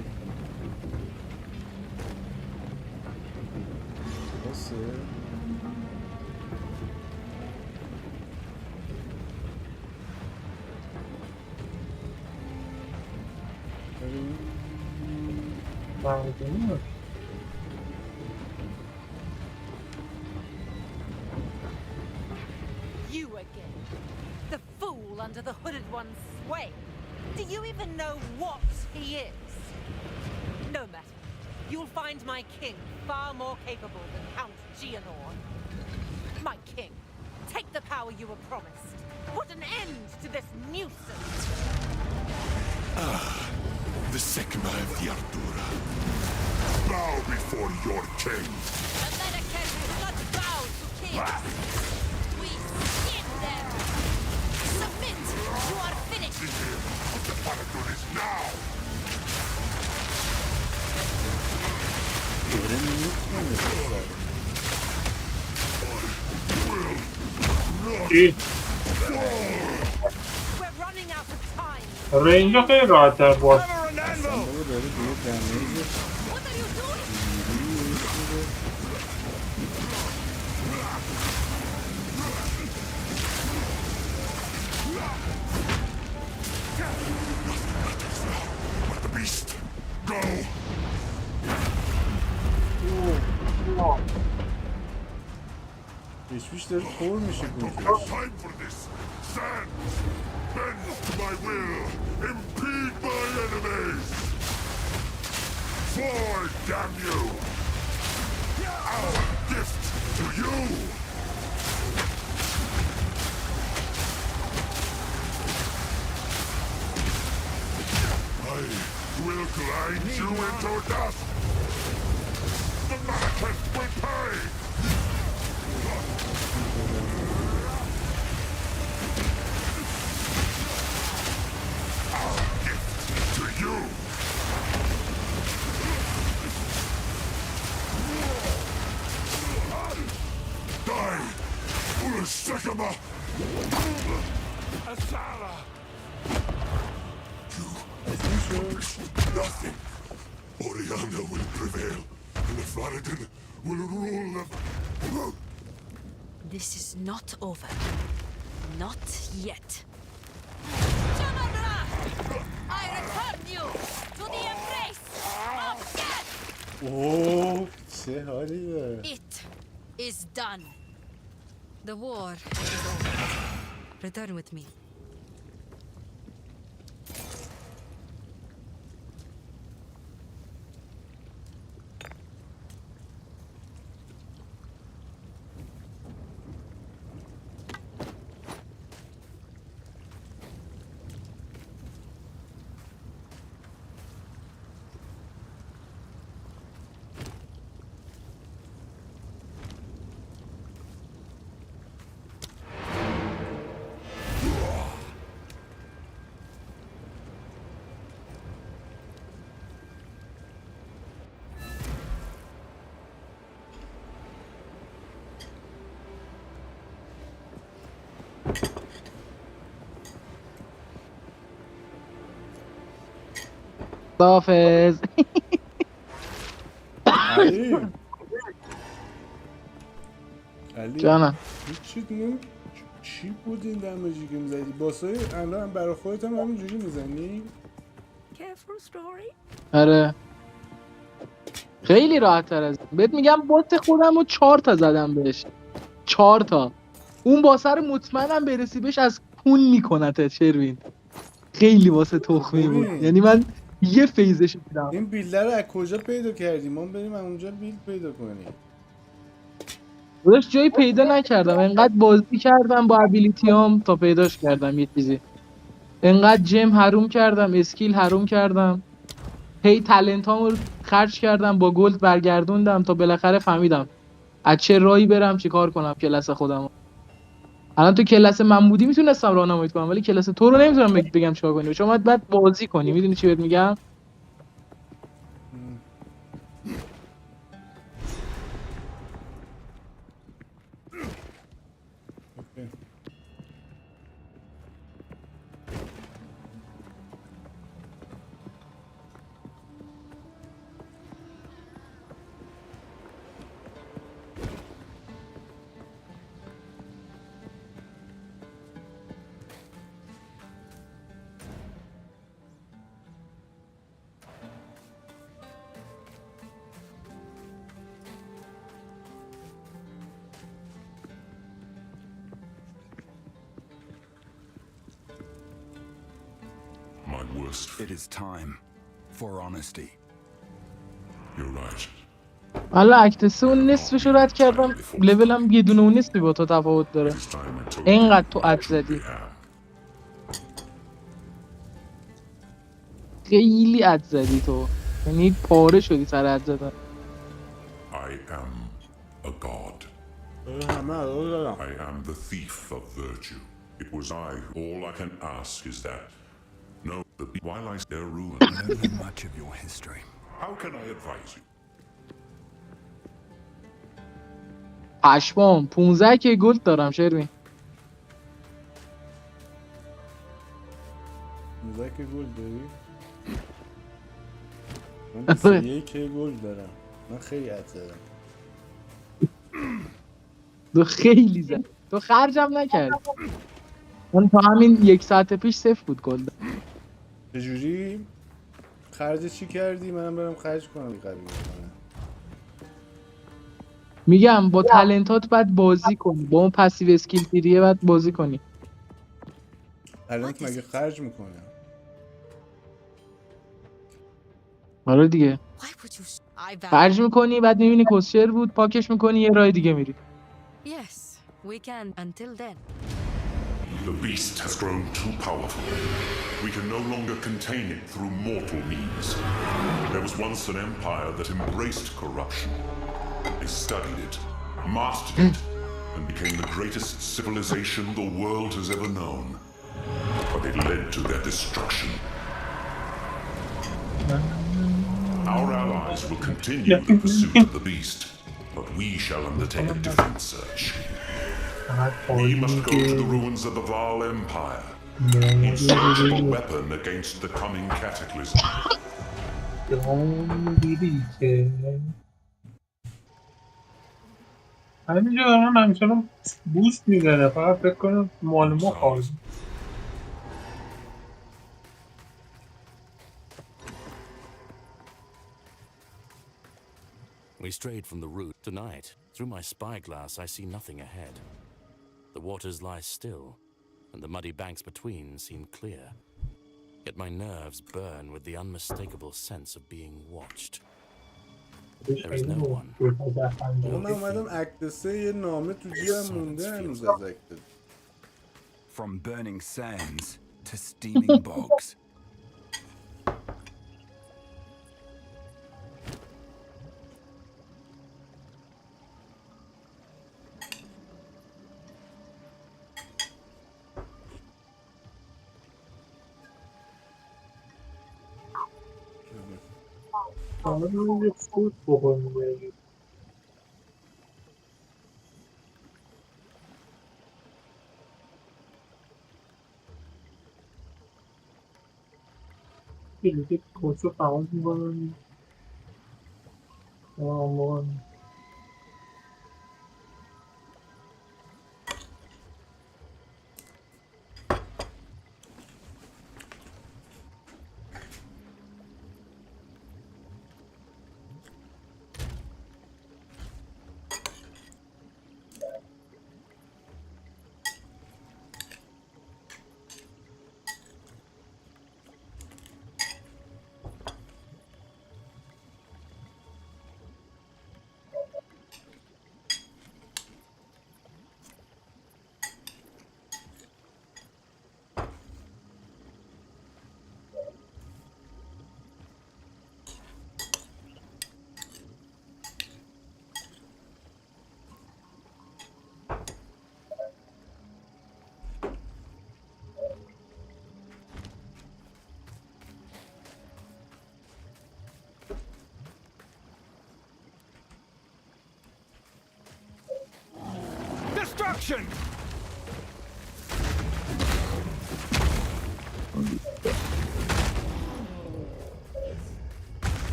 بسه You again. The fool under the hooded one's sway. Do you even know what he is? No matter. You'll find my king far more capable than Count Geonor. My king, take the power you were promised. Put an end to this nuisance. The Sekma of the Ardura. Bow before your king. The Beterekoonim will not bow to kings. We skin them. Submit. You are finished. The ear of the Paladin is now. چی؟ We're running out of time. رنجا خیلی راحت تر باز. Hammer and anvil. بابا داره دیگه دمیج What are you doing? Let the beast go. پیش داره پر میشه گوشش. Time for this. Stand. Bend to my will. Impede my enemies. Forward, damn you. Our gift to you. I will grind you into dust. The manifest will pay. Our gift to you. Die, Ulasekama. Asala. Nothing. Oriana will prevail, and the Faradin will rule the... This is not over. Not yet. Shamandra! I return you to the embrace of death! اوه چه حالی داره. It is done. The war is over. Return with me. خداحافظ. علی علی جانم. هیچی نمی چی بود این دمجی که میزدی؟ باسای الان برای خودت هم همینجوری میزنی؟ آره خیلی راحت تر از بهت میگم. بات خودم رو 4 تا زدم بهش، 4 تا. اون باسه رو مطمئنم برسی بهش از کون میکنتت شروین. خیلی واسه تخمی بود، ببین یعنی من یه فیزش دیدم. این بیلدر رو از کجا پیدا کردیم؟ ما بریم اونجا بیلد پیدا کنیم. داداش جایی پیدا نکردم، انقدر بازی کردم با ابیلیتیام تا پیداش کردم یه چیزی. انقدر جم حروم کردم، اسکیل حروم کردم، هی تالنت هامو خرج کردم، با گلد برگردوندم تا بالاخره فهمیدم از چه راهی برم چیکار کنم کلاس خودم. الان تو کلاس من بودی میتونستم راهنمایی کنم، ولی کلاس تو رو نمیتونم بگم چیکار کنی. شما باید بازی کنی. میدونی چی بهت میگم؟ اوکی. My worst. It is time for honesty. You're right. حالا اکتسه اون نصفش رو رد کردم، لولم یه دونه اون نصفی با تو تفاوت داره. It is time I told اینقدر you تو I اد truly زدی، am. خیلی اد زدی تو، یعنی پاره شدی سر اد زدن. I am a god. همه علاقه دارم. I am the thief of virtue. It was I. All I can ask is that. No, while I their ruin. I don't know much of your history. How can I advise you? پشمام 15 که گلد دارم شروین. موزک گل داری؟ من 21 گل دارم. من خیلی عد زدم. تو خیلی زد، تو خرجم نکرد. من تا همین 1 ساعت پیش صفر بود گلد. چجوری؟ خرج چی کردی؟ منم برم خرج کنم این قبیل کنم. میگم با تالنتات باید بازی کنی، با اون پسیو اسکیل تریه باید بازی کنی. الان مگه خرج میکنم؟ آره دیگه خرج میکنی، بعد میبینی کسشر بود پاکش میکنی یه راه دیگه میری. Yes, we can until then. The beast has grown too powerful. We can no longer contain it through mortal means. There was once an empire that embraced corruption. They studied it, mastered it, and became the greatest civilization the world has ever known. But it led to their destruction. Our allies will continue the pursuit of the beast, but we shall undertake a different search. We must go to the ruins of the Vaal Empire in search of a weapon against the coming cataclysm. همینجا دارم همچنان بوست میزنه، فقط فکر کنم مال ما خواهد. We strayed from the route. Tonight, through my spyglass, I see nothing ahead. The waters lie still, and the muddy banks between seem clear. Yet my nerves burn with the unmistakable sense of being watched. There is no one. من اومدم اکتسه یه نامه تو جیبم مونده هنوز از اکتسه. From burning sands to steaming bogs. یه فوت بکنیم. بلیت کوچ رو تمام میکنم. Destruction!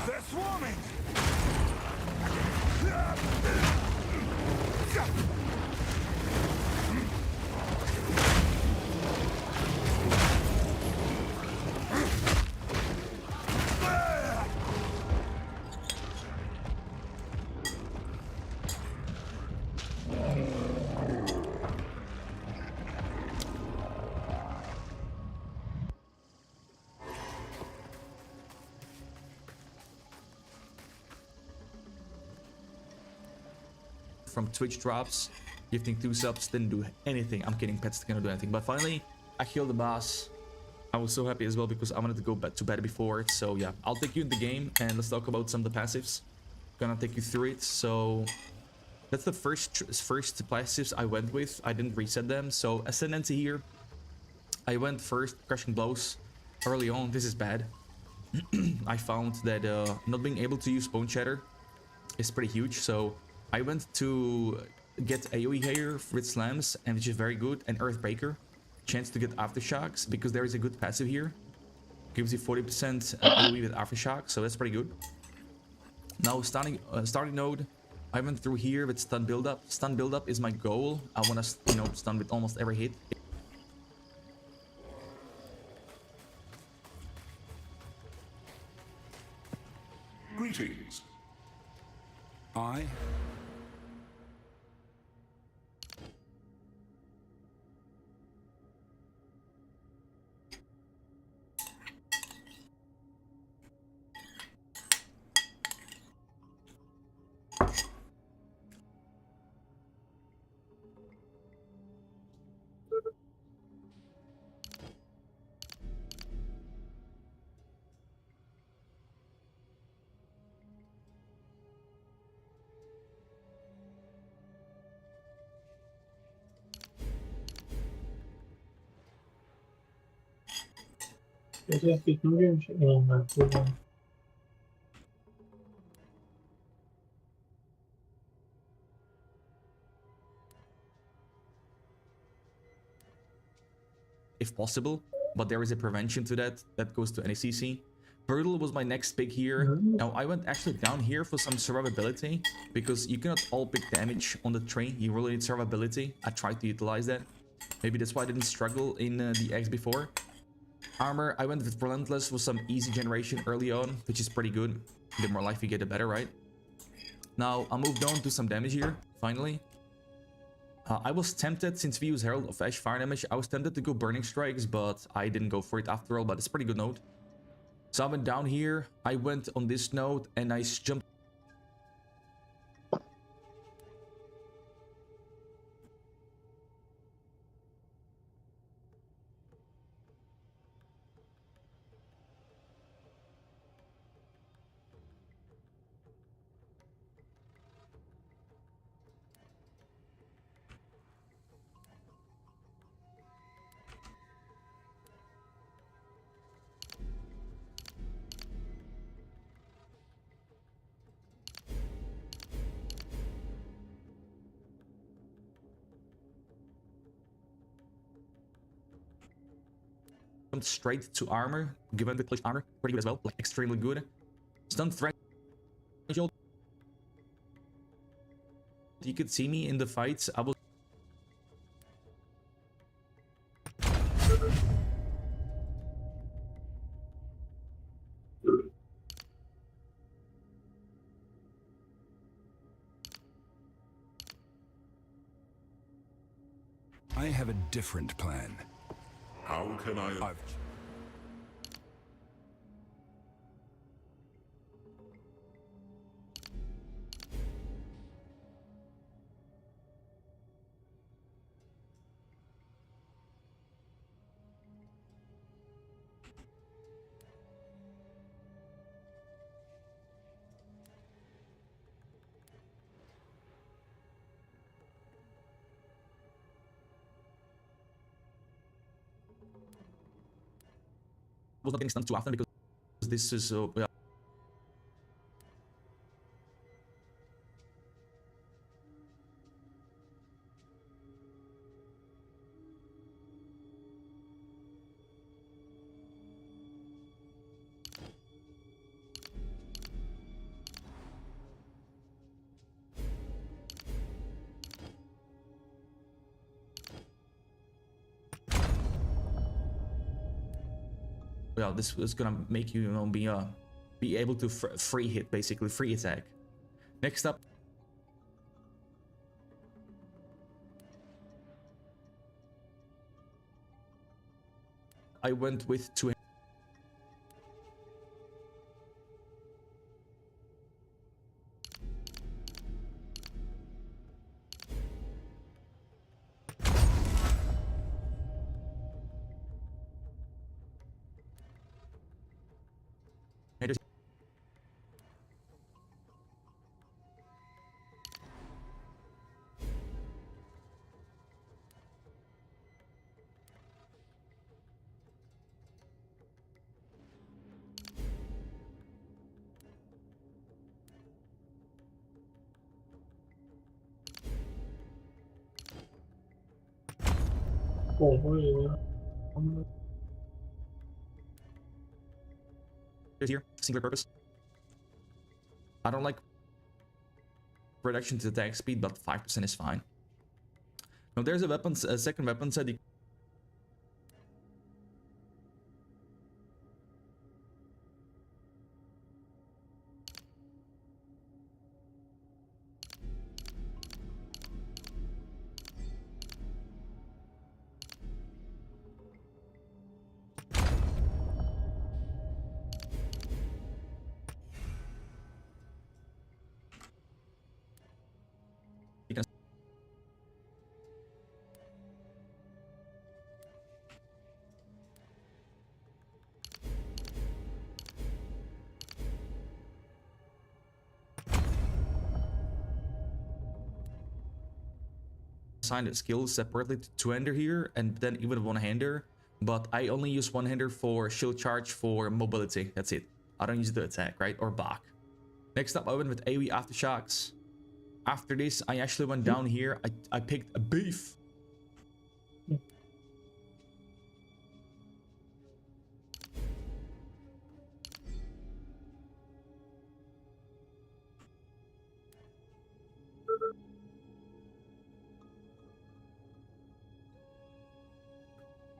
They're swarming! From Twitch drops, gifting 2 subs, didn't do anything. I'm kidding, pets gonna do anything. But finally, I killed the boss. I was so happy as well because I wanted to go to bed before it. So yeah, I'll take you in the game and let's talk about some of the passives. Gonna take you through it. So that's the first passives I went with. I didn't reset them. So Ascendancy here, I went first Crushing Blows early on. This is bad. I found that not being able to use Bone Shatter is pretty huge. So I went to get AoE here with slams, and which is very good, and Earthbreaker, chance to get aftershocks because there is a good passive here, gives you 40% AoE with aftershock, so that's pretty good. Now starting node, I went through here with stun buildup. Stun buildup is my goal. I want to stun with almost every hit. Greetings. I کسی از فکر میشه اینقدر بودم. If possible, but there is a prevention to that goes to NACC. Brutal was my next pick here. Now I went actually down here for some survivability because you cannot all pick damage on the tree. You really need survivability. I tried to utilize that. Maybe that's why I didn't struggle in the X before. Armor, I went with Relentless with some easy generation early on, which is pretty good. The more life you get, the better, right? Now I moved on to some damage here, finally. I was tempted, since we use Herald of Ash fire damage, I was tempted to go Burning Strikes, but I didn't go for it after all, but it's a pretty good node. So I went down here, I went on this node, and I jumped. jumped straight to armor, given the glitch armor, pretty good as well, like extremely good. Stun threshold. You could see me in the fights. I was I have a different plan. How can I... was not getting stunned too often because this is well, this is gonna make you, you know, be able to free hit, basically free attack. Next up, I went with two. Here, singular purpose. I don't like reduction to attack speed, but 5% is fine. Now there's a second weapon set. Assign the skills separately to two-hander here, and then even one-hander. But I only use one-hander for shield charge for mobility. That's it. I don't use it to attack, right? Or block. Next up, I went with AoE aftershocks. After this, I actually went down here. I picked a beef.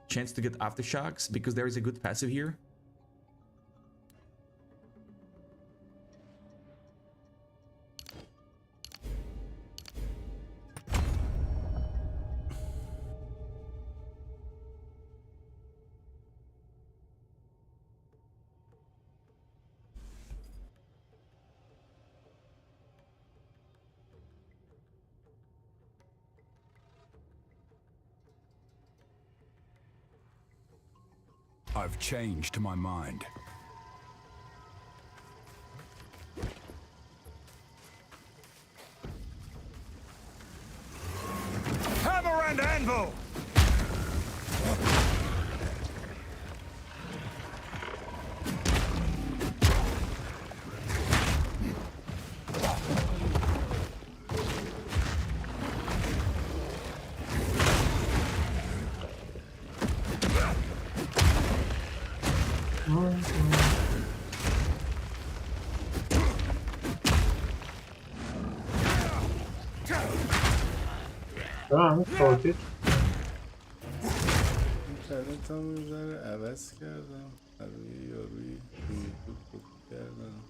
Chance to get aftershocks because there is a good passive here. I've changed my mind. Hammer and anvil! ساکت. این تلنت هم یه ذره عوض کردم روی یاروی یوتیوب کپی کردم.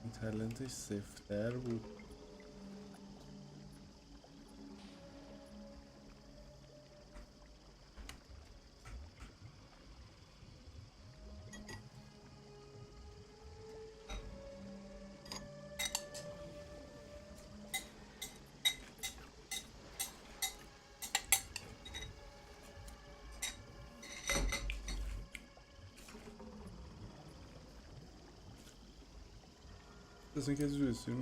این تلنتش صفتر بود. Das sind keine Süße,